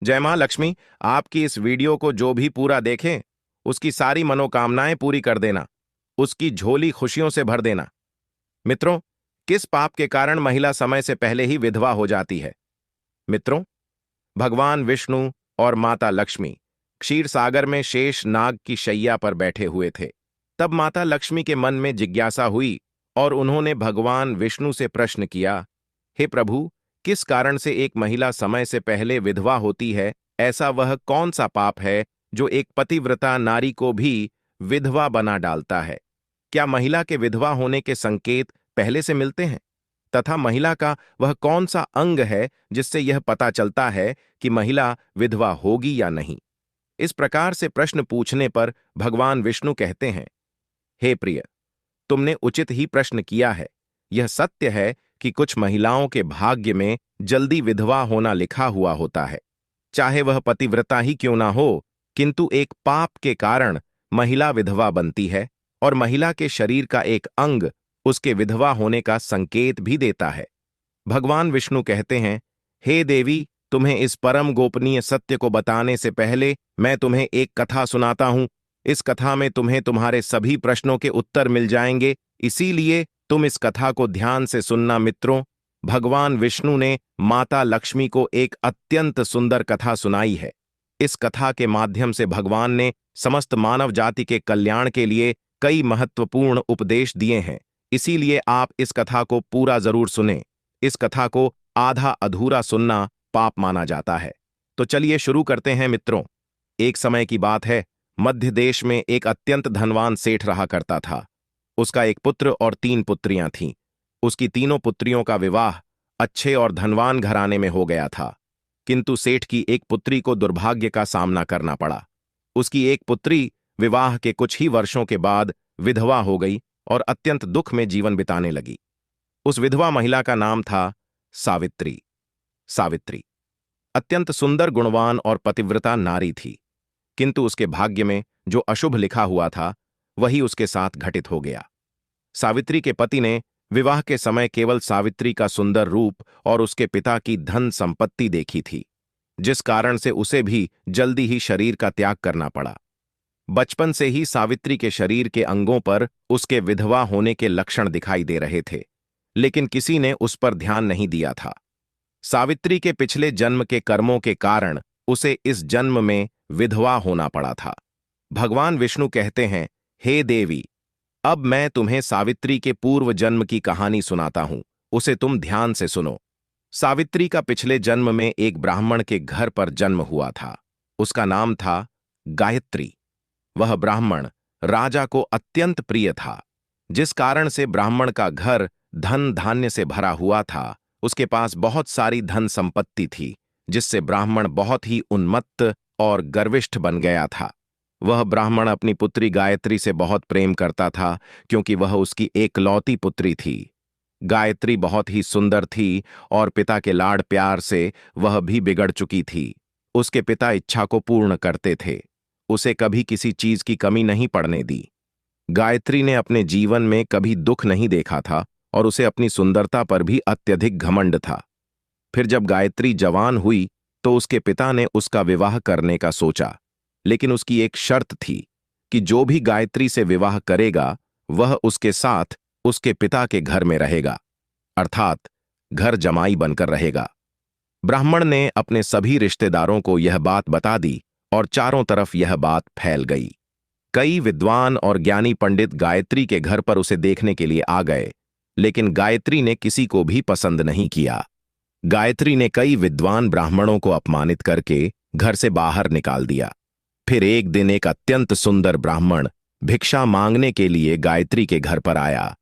जय मां लक्ष्मी। आपकी इस वीडियो को जो भी पूरा देखे उसकी सारी मनोकामनाएं पूरी कर देना, उसकी झोली खुशियों से भर देना। मित्रों, किस पाप के कारण महिला समय से पहले ही विधवा हो जाती है? मित्रों, भगवान विष्णु और माता लक्ष्मी क्षीर सागर में शेष नाग की शैया पर बैठे हुए थे। तब माता लक्ष्मी के मन में जिज्ञासा हुई और उन्होंने भगवान विष्णु से प्रश्न किया, हे प्रभु, किस कारण से एक महिला समय से पहले विधवा होती है? ऐसा वह कौन सा पाप है जो एक पतिव्रता नारी को भी विधवा बना डालता है? क्या महिला के विधवा होने के संकेत पहले से मिलते हैं? तथा महिला का वह कौन सा अंग है जिससे यह पता चलता है कि महिला विधवा होगी या नहीं? इस प्रकार से प्रश्न पूछने पर भगवान विष्णु कहते हैं, हे प्रिय, तुमने उचित ही प्रश्न किया है। यह सत्य है कि कुछ महिलाओं के भाग्य में जल्दी विधवा होना लिखा हुआ होता है, चाहे वह पतिव्रता ही क्यों ना हो, किंतु एक पाप के कारण महिला विधवा बनती है और महिला के शरीर का एक अंग उसके विधवा होने का संकेत भी देता है। भगवान विष्णु कहते हैं, हे देवी, तुम्हें इस परम गोपनीय सत्य को बताने से पहले मैं तुम्हें एक कथा सुनाता हूं। इस कथा में तुम्हें तुम्हारे सभी प्रश्नों के उत्तर मिल जाएंगे, इसीलिए तुम इस कथा को ध्यान से सुनना। मित्रों, भगवान विष्णु ने माता लक्ष्मी को एक अत्यंत सुंदर कथा सुनाई है। इस कथा के माध्यम से भगवान ने समस्त मानव जाति के कल्याण के लिए कई महत्वपूर्ण उपदेश दिए हैं, इसीलिए आप इस कथा को पूरा जरूर सुनें। इस कथा को आधा अधूरा सुनना पाप माना जाता है। तो चलिए शुरू करते हैं। मित्रों, एक समय की बात है, मध्य देश में एक अत्यंत धनवान सेठ रहा करता था। उसका एक पुत्र और 3 पुत्रियां थीं। उसकी तीनों पुत्रियों का विवाह अच्छे और धनवान घराने में हो गया था, किंतु सेठ की एक पुत्री को दुर्भाग्य का सामना करना पड़ा। उसकी एक पुत्री विवाह के कुछ ही वर्षों के बाद विधवा हो गई और अत्यंत दुख में जीवन बिताने लगी। उस विधवा महिला का नाम था सावित्री। सावित्री अत्यंत सुंदर, गुणवान और पतिव्रता नारी थी, किंतु उसके भाग्य में जो अशुभ लिखा हुआ था वही उसके साथ घटित हो गया। सावित्री के पति ने विवाह के समय केवल सावित्री का सुंदर रूप और उसके पिता की धन संपत्ति देखी थी, जिस कारण से उसे भी जल्दी ही शरीर का त्याग करना पड़ा। बचपन से ही सावित्री के शरीर के अंगों पर उसके विधवा होने के लक्षण दिखाई दे रहे थे, लेकिन किसी ने उस पर ध्यान नहीं दिया था। सावित्री के पिछले जन्म के कर्मों के कारण उसे इस जन्म में विधवा होना पड़ा था। भगवान विष्णु कहते हैं, हे देवी, अब मैं तुम्हें सावित्री के पूर्व जन्म की कहानी सुनाता हूं, उसे तुम ध्यान से सुनो। सावित्री का पिछले जन्म में एक ब्राह्मण के घर पर जन्म हुआ था। उसका नाम था गायत्री। वह ब्राह्मण राजा को अत्यंत प्रिय था, जिस कारण से ब्राह्मण का घर धन धान्य से भरा हुआ था। उसके पास बहुत सारी धन संपत्ति थी, जिससे ब्राह्मण बहुत ही उन्मत्त और गर्विष्ठ बन गया था। वह ब्राह्मण अपनी पुत्री गायत्री से बहुत प्रेम करता था, क्योंकि वह उसकी एकलौती पुत्री थी। गायत्री बहुत ही सुंदर थी और पिता के लाड प्यार से वह भी बिगड़ चुकी थी। उसके पिता इच्छा को पूर्ण करते थे, उसे कभी किसी चीज की कमी नहीं पड़ने दी। गायत्री ने अपने जीवन में कभी दुख नहीं देखा था और उसे अपनी सुंदरता पर भी अत्यधिक घमंड था। फिर जब गायत्री जवान हुई तो उसके पिता ने उसका विवाह करने का सोचा, लेकिन उसकी एक शर्त थी कि जो भी गायत्री से विवाह करेगा वह उसके साथ उसके पिता के घर में रहेगा, अर्थात घर जमाई बनकर रहेगा। ब्राह्मण ने अपने सभी रिश्तेदारों को यह बात बता दी और चारों तरफ यह बात फैल गई। कई विद्वान और ज्ञानी पंडित गायत्री के घर पर उसे देखने के लिए आ गए, लेकिन गायत्री ने किसी को भी पसंद नहीं किया। गायत्री ने कई विद्वान ब्राह्मणों को अपमानित करके घर से बाहर निकाल दिया। फिर एक दिन एक अत्यंत सुंदर ब्राह्मण भिक्षा मांगने के लिए गायत्री के घर पर आया,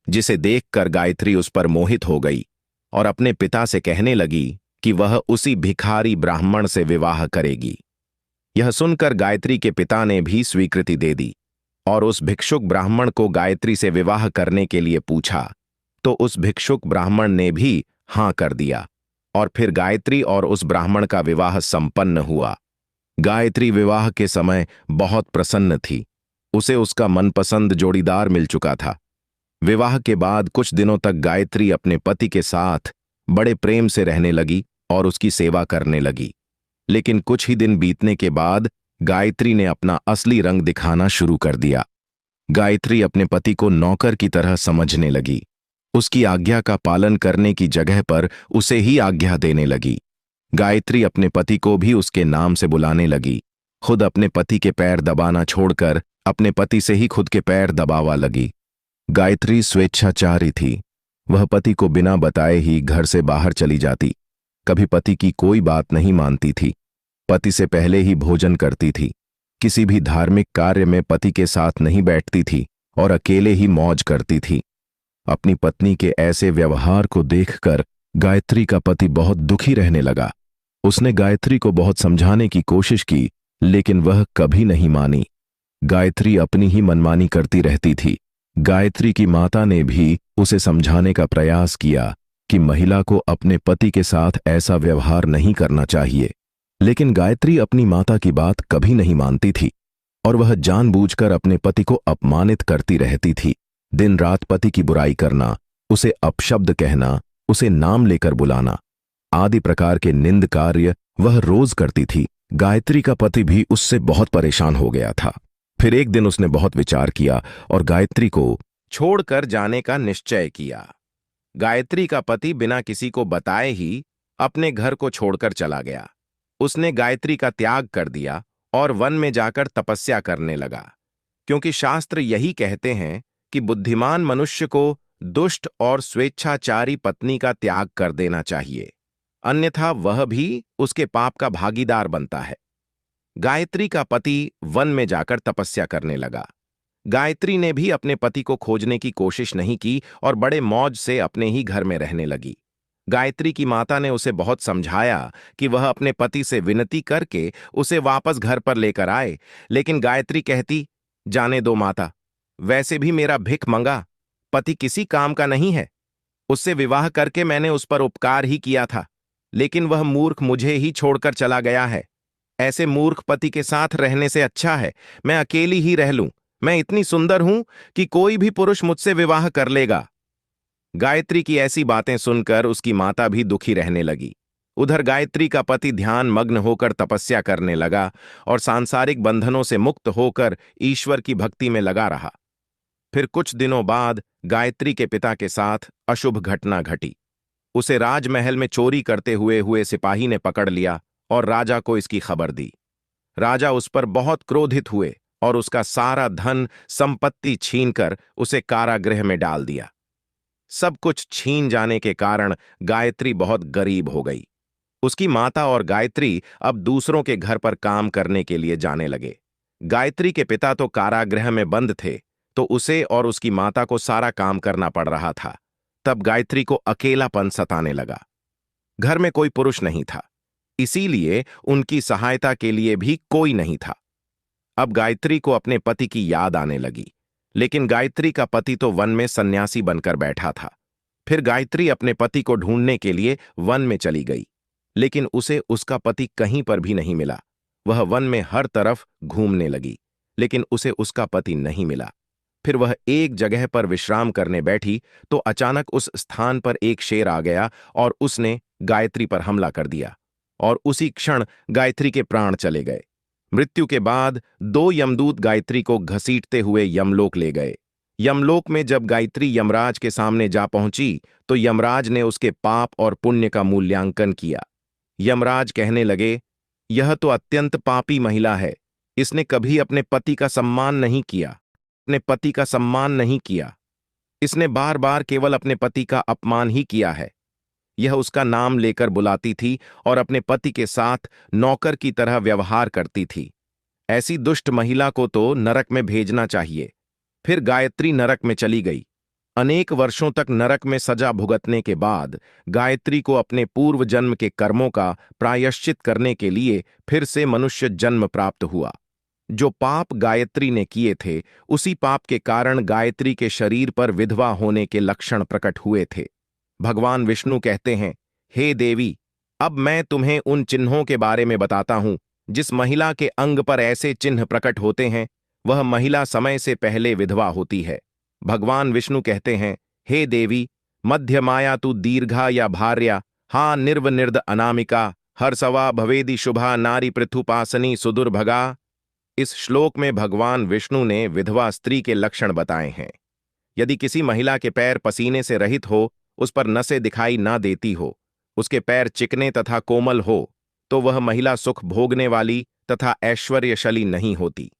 जिसे देखकर गायत्री उस पर मोहित हो गई और अपने पिता से कहने लगी कि वह उसी भिखारी ब्राह्मण से विवाह करेगी। यह सुनकर गायत्री के पिता ने भी स्वीकृति दे दी और उस भिक्षुक ब्राह्मण को गायत्री से विवाह करने के लिए पूछा, तो उस भिक्षुक ब्राह्मण ने भी हां कर दिया और फिर गायत्री और उस ब्राह्मण का विवाह संपन्न हुआ। गायत्री विवाह के समय बहुत प्रसन्न थी, उसे उसका मनपसंद जोड़ीदार मिल चुका था। विवाह के बाद कुछ दिनों तक गायत्री अपने पति के साथ बड़े प्रेम से रहने लगी और उसकी सेवा करने लगी। लेकिन कुछ ही दिन बीतने के बाद गायत्री ने अपना असली रंग दिखाना शुरू कर दिया। गायत्री अपने पति को नौकर की तरह समझने लगी। उसकी आज्ञा का पालन करने की जगह पर उसे ही आज्ञा देने लगी। गायत्री अपने पति को भी उसके नाम से बुलाने लगी। खुद अपने पति के पैर दबाना छोड़कर अपने पति से ही खुद के पैर दबावा लगी। गायत्री स्वेच्छाचारी थी। वह पति को बिना बताए ही घर से बाहर चली जाती। कभी पति की कोई बात नहीं मानती थी। पति से पहले ही भोजन करती थी। किसी भी धार्मिक कार्य में पति के साथ नहीं बैठती थी और अकेले ही मौज करती थी। अपनी पत्नी के ऐसे व्यवहार को देखकर गायत्री का पति बहुत दुखी रहने लगा। उसने गायत्री को बहुत समझाने की कोशिश की, लेकिन वह कभी नहीं मानी। गायत्री अपनी ही मनमानी करती रहती थी। गायत्री की माता ने भी उसे समझाने का प्रयास किया कि महिला को अपने पति के साथ ऐसा व्यवहार नहीं करना चाहिए, लेकिन गायत्री अपनी माता की बात कभी नहीं मानती थी और वह जानबूझकर अपने पति को अपमानित करती रहती थी। दिन रात पति की बुराई करना, उसे अपशब्द कहना, उसे नाम लेकर बुलाना आदि प्रकार के निंद कार्य वह रोज करती थी। गायत्री का पति भी उससे बहुत परेशान हो गया था। फिर एक दिन उसने बहुत विचार किया और गायत्री को छोड़कर जाने का निश्चय किया। गायत्री का पति बिना किसी को बताए ही अपने घर को छोड़कर चला गया। उसने गायत्री का त्याग कर दिया और वन में जाकर तपस्या करने लगा, क्योंकि शास्त्र यही कहते हैं कि बुद्धिमान मनुष्य को दुष्ट और स्वेच्छाचारी पत्नी का त्याग कर देना चाहिए, अन्यथा वह भी उसके पाप का भागीदार बनता है। गायत्री का पति वन में जाकर तपस्या करने लगा। गायत्री ने भी अपने पति को खोजने की कोशिश नहीं की और बड़े मौज से अपने ही घर में रहने लगी। गायत्री की माता ने उसे बहुत समझाया कि वह अपने पति से विनती करके उसे वापस घर पर लेकर आए, लेकिन गायत्री कहती, जाने दो माता, वैसे भी मेरा भिखमंगा पति किसी काम का नहीं है। उससे विवाह करके मैंने उस पर उपकार ही किया था, लेकिन वह मूर्ख मुझे ही छोड़कर चला गया है। ऐसे मूर्ख पति के साथ रहने से अच्छा है मैं अकेली ही रह लूं। मैं इतनी सुंदर हूं कि कोई भी पुरुष मुझसे विवाह कर लेगा। गायत्री की ऐसी बातें सुनकर उसकी माता भी दुखी रहने लगी। उधर गायत्री का पति ध्यान मग्न होकर तपस्या करने लगा और सांसारिक बंधनों से मुक्त होकर ईश्वर की भक्ति में लगा रहा। फिर कुछ दिनों बाद गायत्री के पिता के साथ अशुभ घटना घटी। उसे राजमहल में चोरी करते हुए सिपाही ने पकड़ लिया और राजा को इसकी खबर दी। राजा उस पर बहुत क्रोधित हुए और उसका सारा धन संपत्ति छीनकर उसे कारागृह में डाल दिया। सब कुछ छीन जाने के कारण गायत्री बहुत गरीब हो गई। उसकी माता और गायत्री अब दूसरों के घर पर काम करने के लिए जाने लगे। गायत्री के पिता तो कारागृह में बंद थे, तो उसे और उसकी माता को सारा काम करना पड़ रहा था। तब गायत्री को अकेलापन सताने लगा। घर में कोई पुरुष नहीं था, इसीलिए उनकी सहायता के लिए भी कोई नहीं था। अब गायत्री को अपने पति की याद आने लगी, लेकिन गायत्री का पति तो वन में सन्यासी बनकर बैठा था। फिर गायत्री अपने पति को ढूंढने के लिए वन में चली गई, लेकिन उसे उसका पति कहीं पर भी नहीं मिला। वह वन में हर तरफ घूमने लगी, लेकिन उसे उसका पति नहीं मिला। फिर वह एक जगह पर विश्राम करने बैठी तो अचानक उस स्थान पर एक शेर आ गया और उसने गायत्री पर हमला कर दिया और उसी क्षण गायत्री के प्राण चले गए। मृत्यु के बाद 2 यमदूत गायत्री को घसीटते हुए यमलोक ले गए। यमलोक में जब गायत्री यमराज के सामने जा पहुंची तो यमराज ने उसके पाप और पुण्य का मूल्यांकन किया। यमराज कहने लगे, यह तो अत्यंत पापी महिला है। इसने कभी अपने पति का सम्मान नहीं किया, अपने पति का सम्मान नहीं किया। इसने बार बार केवल अपने पति का अपमान ही किया है। यह उसका नाम लेकर बुलाती थी और अपने पति के साथ नौकर की तरह व्यवहार करती थी। ऐसी दुष्ट महिला को तो नरक में भेजना चाहिए। फिर गायत्री नरक में चली गई। अनेक वर्षों तक नरक में सजा भुगतने के बाद गायत्री को अपने पूर्व जन्म के कर्मों का प्रायश्चित करने के लिए फिर से मनुष्य जन्म प्राप्त हुआ। जो पाप गायत्री ने किए थे, उसी पाप के कारण गायत्री के शरीर पर विधवा होने के लक्षण प्रकट हुए थे। भगवान विष्णु कहते हैं, हे देवी, अब मैं तुम्हें उन चिन्हों के बारे में बताता हूं। जिस महिला के अंग पर ऐसे चिन्ह प्रकट होते हैं, वह महिला समय से पहले विधवा होती है। भगवान विष्णु कहते हैं, हे देवी, मध्य माया तु दीर्घा या भार्या, हा निर्व निर्द अनामिका, हर्षवा भवेदि शुभा नारी पृथुपासनी सुदुर्भगा। इस श्लोक में भगवान विष्णु ने विधवा स्त्री के लक्षण बताए हैं। यदि किसी महिला के पैर पसीने से रहित हो, उस पर नसें दिखाई ना देती हो, उसके पैर चिकने तथा कोमल हो, तो वह महिला सुख भोगने वाली तथा ऐश्वर्यशाली नहीं होती।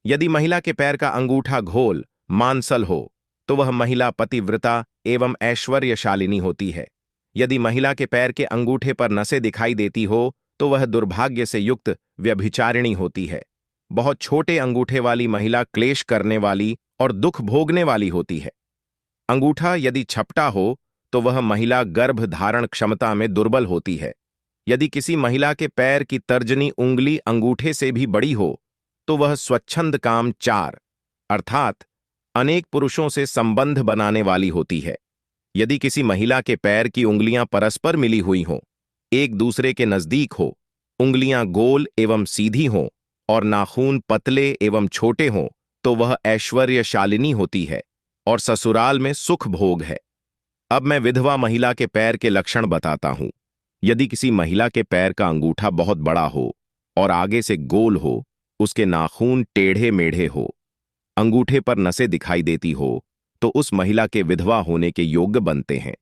यदि महिला के पैर का अंगूठा घोल मांसल हो, तो वह महिला पतिव्रता एवं ऐश्वर्यशालिनी होती है। यदि महिला के पैर के अंगूठे पर नसें दिखाई देती हो, तो वह दुर्भाग्य से युक्त व्यभिचारिणी होती है। बहुत छोटे अंगूठे वाली महिला क्लेश करने वाली और दुख भोगने वाली होती है। अंगूठा यदि छपटा हो, तो वह महिला गर्भ धारण क्षमता में दुर्बल होती है। यदि किसी महिला के पैर की तर्जनी उंगली अंगूठे से भी बड़ी हो, तो वह स्वच्छंद काम चार अर्थात अनेक पुरुषों से संबंध बनाने वाली होती है। यदि किसी महिला के पैर की उंगलियां परस्पर मिली हुई हों, एक दूसरे के नजदीक हो, उंगलियां गोल एवं सीधी हों और नाखून पतले एवं छोटे हों, तो वह ऐश्वर्यशालिनी होती है और ससुराल में सुख भोग है। अब मैं विधवा महिला के पैर के लक्षण बताता हूं। यदि किसी महिला के पैर का अंगूठा बहुत बड़ा हो और आगे से गोल हो, उसके नाखून टेढ़े मेढ़े हो, अंगूठे पर नसें दिखाई देती हो, तो उस महिला के विधवा होने के योग्य बनते हैं।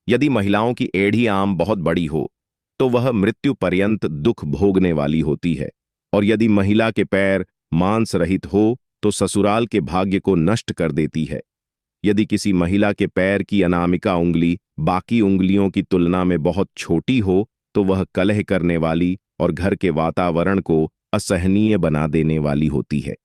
यदि महिलाओं की एड़ी आम बहुत बड़ी हो, तो वह मृत्यु पर्यंत दुख भोगने वाली होती है। और यदि महिला के पैर मांस रहित हो, तो ससुराल के भाग्य को नष्ट कर देती है। यदि किसी महिला के पैर की अनामिका उंगली बाकी उंगलियों की तुलना में बहुत छोटी हो, तो वह कलह करने वाली और घर के वातावरण को असहनीय बना देने वाली होती है।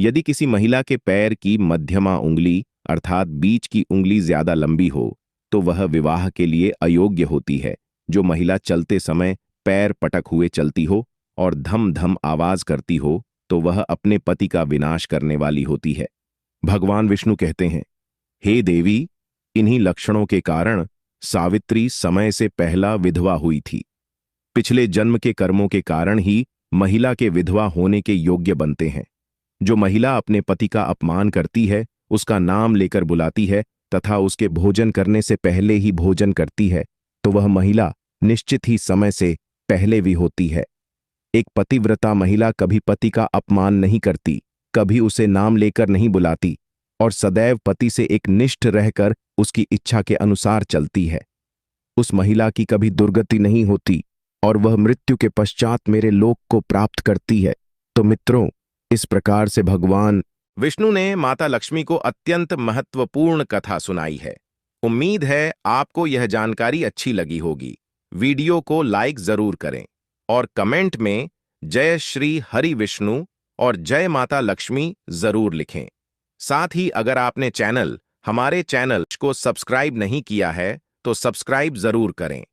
यदि किसी महिला के पैर की मध्यमा उंगली अर्थात बीच की उंगली ज्यादा लंबी हो, तो वह विवाह के लिए अयोग्य होती है। जो महिला चलते समय पैर पटक हुए चलती हो और धम धम आवाज करती हो, तो वह अपने पति का विनाश करने वाली होती है। भगवान विष्णु कहते हैं, हे देवी, इन्हीं लक्षणों के कारण सावित्री समय से पहला विधवा हुई थी। पिछले जन्म के कर्मों के कारण ही महिला के विधवा होने के योग्य बनते हैं। जो महिला अपने पति का अपमान करती है, उसका नाम लेकर बुलाती है तथा उसके भोजन करने से पहले ही भोजन करती है, तो वह महिला निश्चित ही समय से पहले भी होती है। एक पतिव्रता महिला कभी पति का अपमान नहीं करती, कभी उसे नाम लेकर नहीं बुलाती और सदैव पति से एक निष्ठ रहकर उसकी इच्छा के अनुसार चलती है। उस महिला की कभी दुर्गति नहीं होती और वह मृत्यु के पश्चात मेरे लोक को प्राप्त करती है। तो मित्रों, इस प्रकार से भगवान विष्णु ने माता लक्ष्मी को अत्यंत महत्वपूर्ण कथा सुनाई है। उम्मीद है आपको यह जानकारी अच्छी लगी होगी। वीडियो को लाइक जरूर करें और कमेंट में जय श्री हरि विष्णु और जय माता लक्ष्मी जरूर लिखें। साथ ही अगर आपने हमारे चैनल को सब्सक्राइब नहीं किया है, तो सब्सक्राइब जरूर करें।